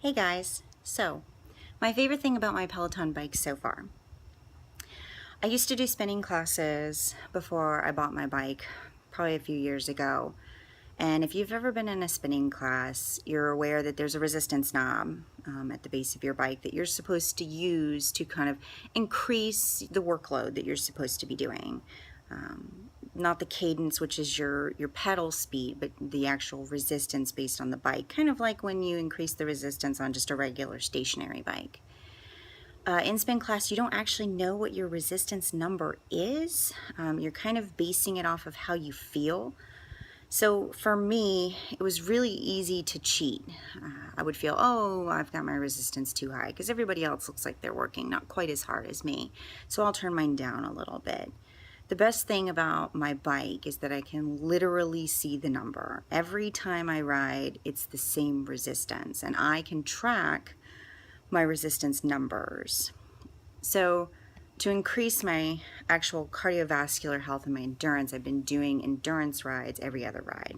Hey guys, so my favorite thing about my Peloton bike so far. I used to do spinning classes before I bought my bike, probably a few years ago. And if you've ever been in a spinning class, you're aware that there's a resistance knob at the base of your bike that you're supposed to use to kind of increase the workload that you're supposed to be doing. Not the cadence, which is your pedal speed, but the actual resistance based on the bike, kind of like when you increase the resistance on just a regular stationary bike. In spin class, you don't actually know what your resistance number is. You're kind of basing it off of how you feel. So for me, it was really easy to cheat. I would feel, oh, I've got my resistance too high because everybody else looks like they're working not quite as hard as me. So I'll turn mine down a little bit. The best thing about my bike is that I can literally see the number. Every time I ride, it's the same resistance, and I can track my resistance numbers. So to increase my actual cardiovascular health and my endurance, I've been doing endurance rides every other ride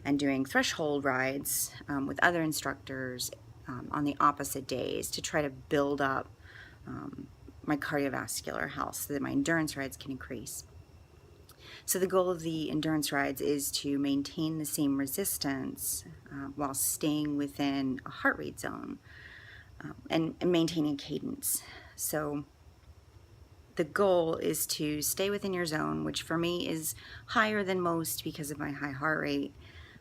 and doing threshold rides with other instructors on the opposite days to try to build up my cardiovascular health so that my endurance rides can increase. So the goal of the endurance rides is to maintain the same resistance while staying within a heart rate zone and maintaining cadence. So the goal is to stay within your zone, which for me is higher than most because of my high heart rate,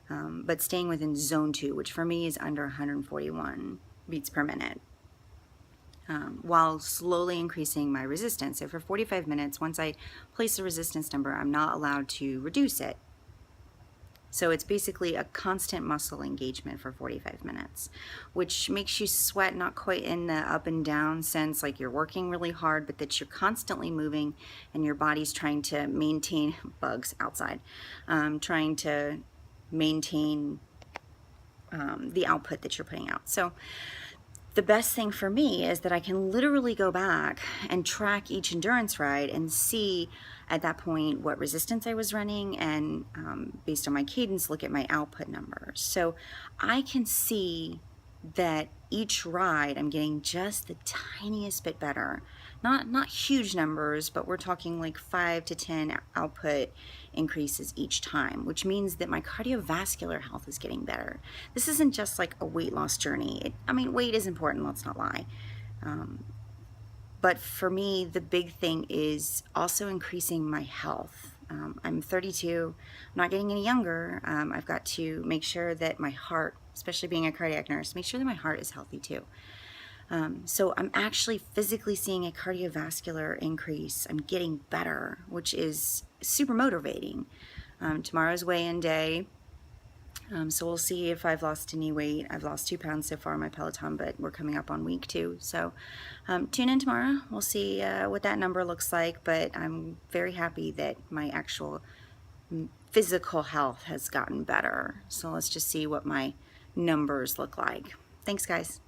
but staying within zone 2, which for me is under 141 beats per minute. While slowly increasing my resistance. So for 45 minutes, once I place a resistance number, I'm not allowed to reduce it. So it's basically a constant muscle engagement for 45 minutes, which makes you sweat not quite in the up and down sense, like you're working really hard, but that you're constantly moving and your body's trying to maintain bugs outside, trying to maintain the output that you're putting out. So the best thing for me is that I can literally go back and track each endurance ride and see at that point what resistance I was running and based on my cadence, look at my output numbers. So I can see that each ride I'm getting just the tiniest bit better. Not huge numbers, but we're talking like 5 to 10 output increases each time, which means that my cardiovascular health is getting better. This isn't just like a weight loss journey. I mean, weight is important, let's not lie. But for me, the big thing is also increasing my health. I'm 32, I'm not getting any younger. I've got to make sure that my heart, especially being a cardiac nurse, make sure that my heart is healthy too. So I'm actually physically seeing a cardiovascular increase. I'm getting better, which is super motivating. Tomorrow's weigh-in day. So we'll see if I've lost any weight. I've lost 2 pounds so far on my Peloton, but we're coming up on week 2. So tune in tomorrow. We'll see what that number looks like, but I'm very happy that my actual physical health has gotten better. So let's just see what my numbers look like. Thanks, guys.